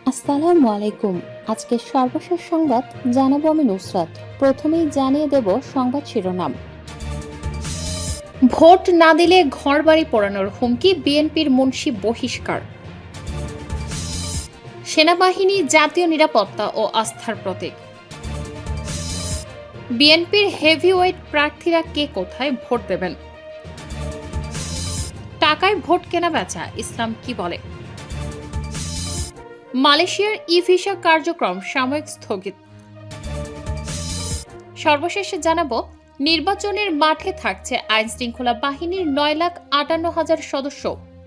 আসসালামু আলাইকুম। আজকে সর্বশেষ সংবাদ জানাবো আমি নুসরাত। প্রথমেই জানিয়ে দেব সংবাদ শিরোনাম। ভোট না দিলে ঘরবাড়ি পোড়ানোর হুমকি, বিএনপির মুন্সি বহিষ্কার। সেনাবাহিনী জাতীয় নিরাপত্তা ও আস্থার প্রতীক। বিএনপির হেভিওয়েট প্রার্থীরা কে কোথায় ভোট দেবেন। টাকায় ভোট কেনা বেচা, ইসলাম কি বলে। মালয়েশিয়ার ই ভিসা কার্যক্রম সাময়িক স্থগিত। সর্বশেষে জানাবো, নির্বাচনের মাঠে থাকছে আইন শৃঙ্খলা বাহিনীর 9,58,000 সদস্য,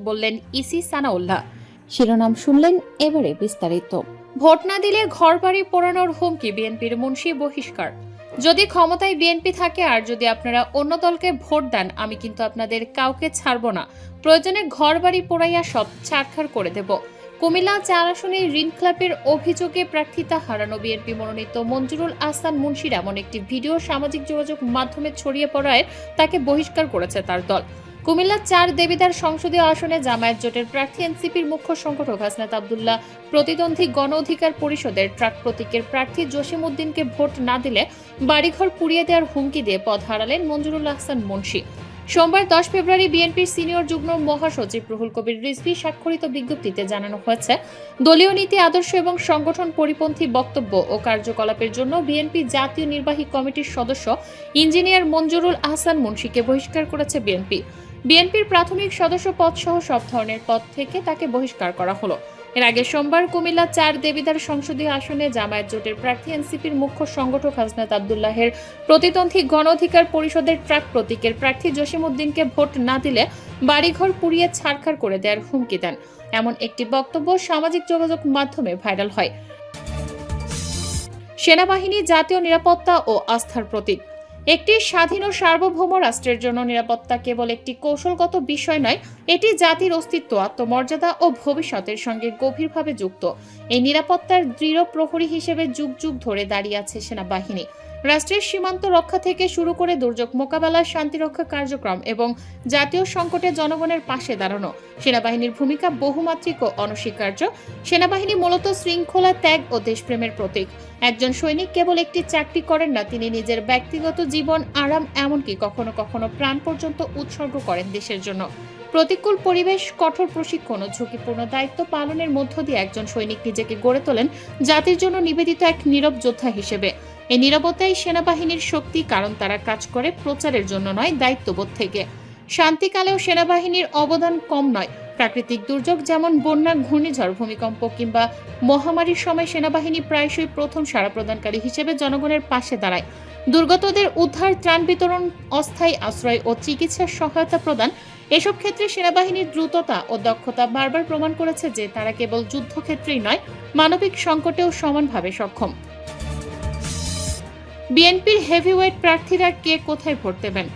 বললেন ইসি সানাউল্লাহ। শিরোনাম শুনলেন, এবারে বিস্তারিত। ভোট না দিলে ঘরবাড়ি পোড়ানোর হুমকি, বিএনপির মুন্সি বহিষ্কার। যদি ক্ষমতায় বিএনপি থাকে আর যদি আপনারা অন্য দলকে ভোট দেন, আমি কিন্তু আপনাদের কাউকে ছাড়ব না। প্রয়োজনে ঘরবাড়ি পোড়াইয়া সব ছাড়খাড় করে দেব। কুমিল্লা 4 আসনে ঋণ ক্লাবের অভিযোগে প্রার্থিতা হারানো বিএনপি মনোনীত মঞ্জুরুল আহসান মুন্সির এমন একটি ভিডিও সামাজিক যোগাযোগ মাধ্যমে ছড়িয়ে পড়ায় তাকে বহিষ্কার করেছে তার দল। কুমিল্লা 4 দেবিদার সংসদীয় আসনে জামায়াত জোটের প্রার্থী এনসিপির মুখ্য সংগঠক হাসনাত আব্দুল্লাহ প্রতিদ্বন্দ্বী গণ অধিকার পরিষদের ট্রাক প্রতীকের প্রার্থী জসিম উদ্দিনকে ভোট না দিলে বাড়িঘর পুড়িয়ে দেওয়ার হুমকি দিয়ে পদ হারালেন মঞ্জুরুল আহসান মুন্সি। সোমবার 10 ফেব্রুয়ারি বিএনপির সিনিয়র যুগ্ম মহাসচিব রুহুল কবির রিজভী স্বাক্ষরিত বিজ্ঞপ্তিতে জানানো হয়েছে, দলীয় নীতি আদর্শ এবং সংগঠন পরিপন্থী বক্তব্য ও কার্যকলাপের জন্য বিএনপি জাতীয় নির্বাহী কমিটির সদস্য ইঞ্জিনিয়ার মঞ্জুরুল আহসান মুন্সিকে বহিষ্কার করেছে বিএনপি। বিএনপির প্রাথমিক সদস্য পদ সহ সব ধরনের পদ থেকে তাকে বহিষ্কার করা হলো। এর আগে সোমবার কুমিল্লা 4 দেবিদার সংসদীয় আসনে জামায়াত জোটের প্রার্থী এনসিপির মুখ্য সংগঠক হাসনাত আব্দুল্লাহের প্রতিদ্বন্দ্বী গণ অধিকার পরিষদের ট্রাক প্রতীকের প্রার্থী জসিম উদ্দিনকে ভোট না দিলে বাড়িঘর পুড়িয়ে ছাড়খাড় করে দেওয়ার হুমকি দেন। এমন একটি বক্তব্য সামাজিক যোগাযোগ মাধ্যমে ভাইরাল হয়। সেনাবাহিনী জাতীয় নিরাপত্তা ও আস্থার প্রতীক। একটি স্বাধীন ও সার্বভৌম রাষ্ট্রের জন্য নিরাপত্তা কেবল একটি কৌশলগত বিষয় নয়, এটি জাতির অস্তিত্ব, আত্মমর্যাদা ও ভবিষ্যতের সঙ্গে গভীরভাবে যুক্ত। এই নিরাপত্তার দৃঢ় প্রহরী হিসেবে যুগ যুগ ধরে দাঁড়িয়ে আছে সেনাবাহিনী। রাষ্ট্রের সীমান্ত রক্ষা থেকে শুরু করে দুর্যোগ মোকাবেলা, শান্তিরক্ষা কার্যক্রম এবং জাতীয় সংকটে জনগণের পাশে দাঁড়ানো সেনাবাহিনীর ভূমিকা বহুমাত্রিক ও অনস্বীকার্য। সেনাবাহিনী মূলত শৃঙ্খলা, ত্যাগ ও দেশপ্রেমের প্রতীক। একজন সৈনিক কেবল একটি চাকরি করেন না, তিনি নিজের ব্যক্তিগত জীবন, আরাম, এমনকি কখনো কখনো প্রাণ পর্যন্ত উৎসর্গ করেন দেশের জন্য। প্রতিকূল পরিবেশ, কঠোর প্রশিক্ষণ ও ঝুঁকিপূর্ণ দায়িত্ব পালনের মধ্য দিয়ে একজন সৈনিক নিজেকে গড়ে তোলেন জাতির জন্য নিবেদিত এক নীরব যোদ্ধা হিসেবে। এই নীরবতাই সেনাবাহিনীর শক্তি, কারণ তারা কাজ করে প্রচারের জন্য নয়, দায়িত্ববোধ থেকে। শান্তিকালেও সেনাবাহিনীর অবদান কম নয়। প্রাকৃতিক দুর্যোগ যেমন বন্যা, ঘূর্ণিঝড়, ভূমিকম্প কিংবা মহামারীর সময় সেনাবাহিনী প্রায়শই প্রথম সাড়া প্রদানকারী হিসেবে জনগণের পাশে দাঁড়ায়। দুর্গতদের উদ্ধার, ত্রাণ বিতরণ, অস্থায়ী আশ্রয় ও চিকিৎসার সহায়তা প্রদান, এসব ক্ষেত্রে সেনাবাহিনীর দ্রুততা ও দক্ষতা বারবার প্রমাণ করেছে যে তারা কেবল যুদ্ধক্ষেত্রেই নয়, মানবিক সংকটেও সমানভাবে সক্ষম। বিএনপির হেভিওয়েট প্রার্থীরা কে কোথায় ভোট দেবেন।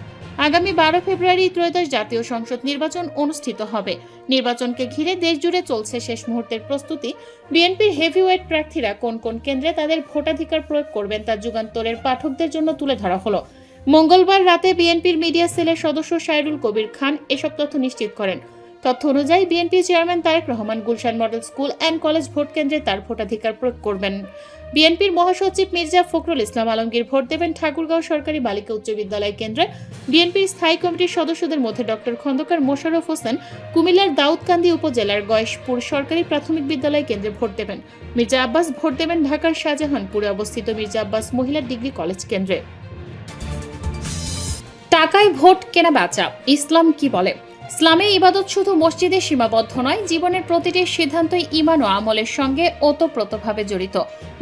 আগামী 12 ফেব্রুয়ারি ত্রয়োদশ জাতীয় সংসদ নির্বাচন অনুষ্ঠিত হবে। নির্বাচনকে ঘিরে দেশজুড়ে চলছে শেষ মুহূর্তের প্রস্তুতি। বিএনপির হেভিওয়েট প্রার্থীরা কোন কোন কেন্দ্রে তাদের ভোটাধিকার প্রয়োগ করবেন তা যুগান্তরের পাঠকদের জন্য তুলে ধরা হলো। মঙ্গলবার রাতে বিএনপির মিডিয়া সেলের সদস্য সাইরুল কবির খান এসব তথ্য নিশ্চিত করেন। তথ্য অনুযায়ী BNP chairman Tarique Rahman Gulshan model school and college vote কেন্দ্রে তার ভোটাধিকার প্রয়োগ করবেন। বিএনপির মহাসচিব মির্জা ফখরুল ইসলাম আলমগীর ভোট দেবেন ঠাকুরগাঁও সরকারি বালিকা উচ্চ বিদ্যালয় কেন্দ্রে। বিএনপির স্থায়ী কমিটির সদস্যদের মধ্যে ডক্টর খন্দকার মোশাররফ হোসেন কুমিল্লার দাউদকান্দি উপজেলার গয়েশপুর সরকারি প্রাথমিক বিদ্যালয় কেন্দ্রে ভোট দেবেন। মির্জা আব্বাস ভোট দেবেন ঢাকার শাহজাহানপুরে অবস্থিত মির্জা আব্বাস মহিলা ডিগ্রি কলেজ কেন্দ্রে। টাকায় ভোট কেনা বেচা, ইসলাম কি বলে। ইসলামে ইবাদত শুধু মসজিদে সীমাবদ্ধ নয়, জীবনের প্রতিটি সিদ্ধান্তই ঈমান ও আমলের সঙ্গে ওতপ্রোতভাবে জড়িত।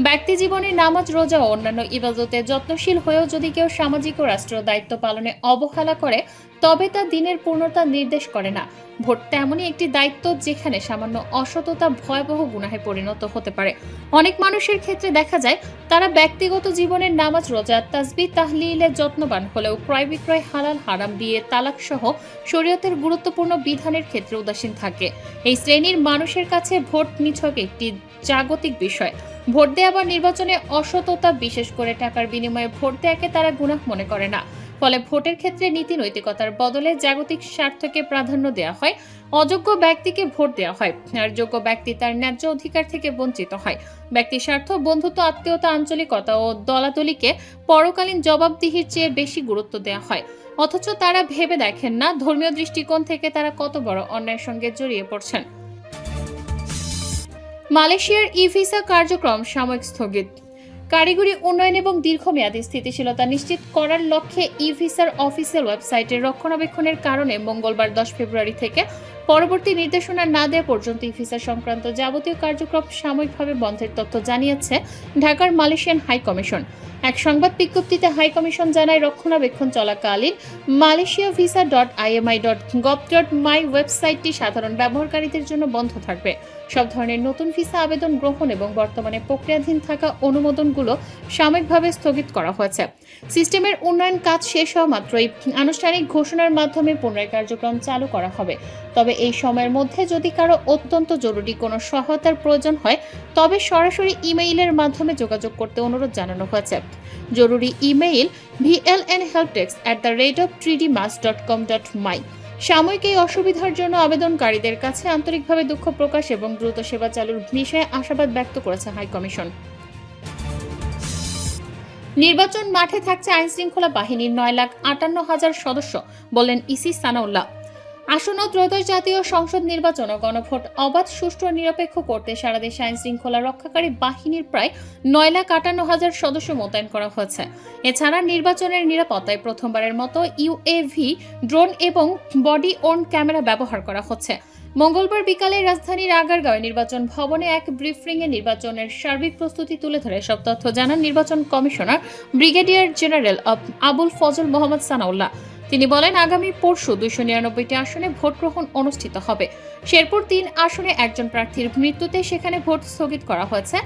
ব্যক্তি জীবনে নামাজ, রোজা ও অন্যান্য ইবাদতে যত্নশীল হয়েও যদি কেউ সামাজিক ও রাষ্ট্রীয় দায়িত্ব পালনে অবহেলা করে, তবে তা দিনের পূর্ণতা নির্দেশ করে না। ভোট তেমনই একটি দায়িত্ব যেখানে সামান্য অসততা ভয়াবহ গুনাহে পরিণত হতে পারে। অনেক মানুষের ক্ষেত্রে দেখা যায় তারা ব্যক্তিগত জীবনের নামাজ, রোজা, তাসবিহ, তাহলিলে যত্নবান হলেও ক্রয় বিক্রয়, হালাল হারাম, বিয়ে, তালাক সহ শরীয়তের গুরুত্বপূর্ণ বিধানের ক্ষেত্রে উদাসীন থাকে। এই শ্রেণীর মানুষের কাছে ভোট নিছক একটি জাগতিক বিষয়। ভোট দেয়া বা নির্বাচনে অসততা, বিশেষ করে টাকার বিনিময়ে ভোট দেয়াকে তারা গুনাহ মনে করে না। ফলে ভোটের ক্ষেত্রে নীতি নৈতিকতার বদলে জাগতিক স্বার্থকে প্রাধান্য দেওয়া হয়, অযোগ্য ব্যক্তিকে ভোট দেওয়া হয়, আর যোগ্য ব্যক্তি তার ন্যায্য অধিকার থেকে বঞ্চিত হয়। ব্যক্তি স্বার্থ, বন্ধুত্ব, আত্মীয়তা, আঞ্চলিকতা ও দলাদলিকে পরকালীন জবাবদিহির চেয়ে বেশি গুরুত্ব দেওয়া হয়। অথচ তারা ভেবে দেখেন না ধর্মীয় দৃষ্টিকোণ থেকে তারা কত বড় অন্যায়ের সঙ্গে জড়িয়ে পড়ছেন। মালয়েশিয়ার ই-ভিসা কার্যক্রম সাময়িক স্থগিত। কারিগরি উন্নয়ন এবং দীর্ঘমেয়াদী স্থিতিশীলতা নিশ্চিত করার লক্ষ্যে ই-ভিসার অফিসিয়াল ওয়েবসাইটের রক্ষণাবেক্ষণের কারণে মঙ্গলবার 10 ফেব্রুয়ারি থেকে পরবর্তী নির্দেশনা না দেওয়া পর্যন্ত ই-ভিসা সংক্রান্ত যাবতীয় কার্যক্রম সাময়িকভাবে বন্ধের তথ্য জানিয়েছে ঢাকার মালয়েশিয়ান হাই কমিশন। এক সংবাদ বিজ্ঞপ্তিতে হাই কমিশন জানায়, রক্ষণাবেক্ষণ চলাকালীন malaysiavisa.imi.gov.my ওয়েবসাইটটি সাধারণ ব্যবহারকারীদের জন্য বন্ধ থাকবে। সব ধরনের নতুন ভিসা আবেদন গ্রহণ এবং বর্তমানে প্রক্রিয়াধীন থাকা অনুমোদনগুলো সাময়িকভাবে স্থগিত করা হয়েছে। সিস্টেমের উন্নয়ন কাজ শেষ হওয়া মাত্রই আনুষ্ঠানিক ঘোষণার মাধ্যমে পুনরায় কার্যক্রম চালু করা হবে। তবে এই সময়ের মধ্যে যদি কারো অত্যন্ত জরুরি কোনো সহায়তার প্রয়োজন হয় তবে সরাসরি ইমেইলের মাধ্যমে যোগাযোগ করতে অনুরোধ জানানো হয়েছে। জরুরি ইমেইল vlnhelpdesk@3dmas.com.my। সাময়িক এই অসুবিধার জন্য আবেদনকারীদের কাছে আন্তরিকভাবে দুঃখ প্রকাশ এবং দ্রুত সেবা চালুর বিষয়ে আশাবাদ ব্যক্ত করেছে হাই কমিশন। নির্বাচন মাঠে থাকছে আইনশৃঙ্খলা বাহিনীর 9,58,000 সদস্য, বললেন ইসি সানাউল্লাহ। আসন্ন ত্রয়োদশ জাতীয় সংসদ নির্বাচন ও গণভোট অবাধ, সুষ্ঠু ও নিরপেক্ষ করতে সারা দেশে আইনশৃঙ্খলা রক্ষাকারী বাহিনীর প্রায় 9,58,000 সদস্য মোতায়েন করা হয়েছে। এছাড়া নির্বাচনের নিরাপত্তায় প্রথমবারের মতো ইউএভি, ড্রোন এবং বডি ওর্ন ক্যামেরা ব্যবহার করা হচ্ছে। মঙ্গলবার বিকালে রাজধানীর আগারগাঁওয়ে নির্বাচন ভবনে এক ব্রিফিংয়ে নির্বাচনের সার্বিক প্রস্তুতি তুলে ধরে সব তথ্য জানান নির্বাচন commissioner brigadier general Abul Fazal Mohammad Sanaullah. তিনি বলেন, আগামী পরশু 299টি আসনে ভোট গ্রহণ অনুষ্ঠিত হবে। শেরপুর 3 আসনে একজন প্রার্থীর মৃত্যুতে সেখানে ভোট স্থগিত করা হয়েছে।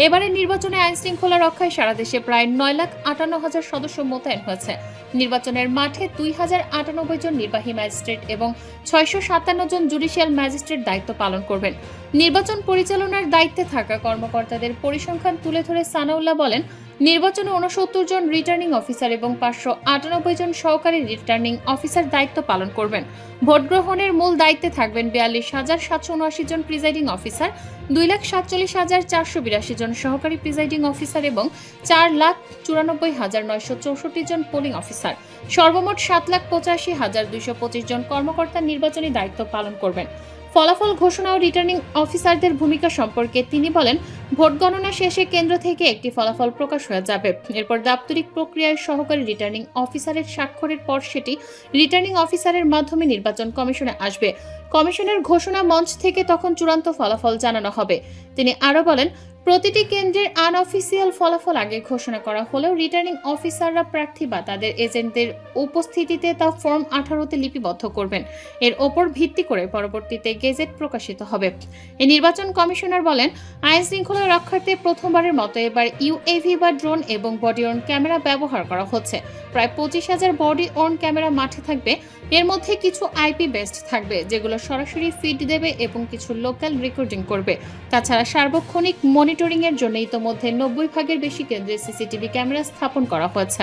এবারের নির্বাচনে আইনশৃঙ্খলা রক্ষায় সারা দেশে প্রায় 9,58,000 সদস্য মোতায়েন হয়েছে। নির্বাচনের মাঠে 2,098 জন নির্বাহী ম্যাজিস্ট্রেট এবং 657 জন জুডিশিয়াল ম্যাজিস্ট্রেট দায়িত্ব পালন করবেন। নির্বাচন পরিচালনার দায়িত্বে থাকা কর্মকর্তাদের পরিসংখ্যান তুলে ধরে সানাউল্লাহ বলেন, নির্বাচনে 69 জন রিটার্নিং অফিসার এবং 598 জন সহকারী রিটার্নিং অফিসার দায়িত্ব পালন করবেন। ভোট গ্রহণের মূল দায়িত্বে থাকবেন 42,779 জন প্রিজাইডিং অফিসার, 2,47,482 জন সহকারী প্রিজাইডিং অফিসার এবং 4,94,964 জন পোলিং অফিসার। সর্বমোট 7,85,225 জন কর্মকর্তা নির্বাচনী দায়িত্ব পালন করবেন। ফলাফল ঘোষণা ও রিটার্নিং অফিসারদের ভূমিকা সম্পর্কে তিনি বলেন, ভোট গণনা শেষে কেন্দ্র থেকে একটি ফলাফল প্রকাশ হয়ে যাবে। এরপর দাপ্তরিক প্রক্রিয়ায় সহকারী রিটার্নিং অফিসারের স্বাক্ষরের পর সেটি রিটার্নিং অফিসারের মাধ্যমে নির্বাচন কমিশনে আসবে। কমিশনের ঘোষণা মঞ্চ থেকে তখন চূড়ান্ত ফলাফল জানানো হবে। তিনি আরও বলেন, প্রতিটি কেন্দ্রের আনঅফিসিয়াল ফলাফল আগে ঘোষণা করা হলেও রিটার্নিং অফিসাররা প্রার্থী বা তাদের এজেন্টদের উপস্থিতিতে তা ফর্ম 18-তে লিপিবদ্ধ করবেন। এর ওপর ভিত্তি করে পরবর্তীতে গেজেট প্রকাশিত হবে। এই নির্বাচন কমিশনার বলেন, আইন শৃঙ্খলা রক্ষার্থে প্রথমবারের মতো এবার ইউএভি বা ড্রোন এবং বডি ওর্ন ক্যামেরা ব্যবহার করা হচ্ছে। প্রায় 25,000 বডি ওর্ন ক্যামেরা মাঠে থাকবে। এর মধ্যে কিছু আইপি বেসড থাকবে, যেগুলো সরাসরি ফিড দেবে এবং কিছু লোকাল রেকর্ডিং করবে। তাছাড়া সার্বক্ষণিক মনিটরিং এর জন্য ইতোমধ্যে 90 ভাগের বেশি কেন্দ্রে সিসিটিভি ক্যামেরা স্থাপন করা হয়েছে।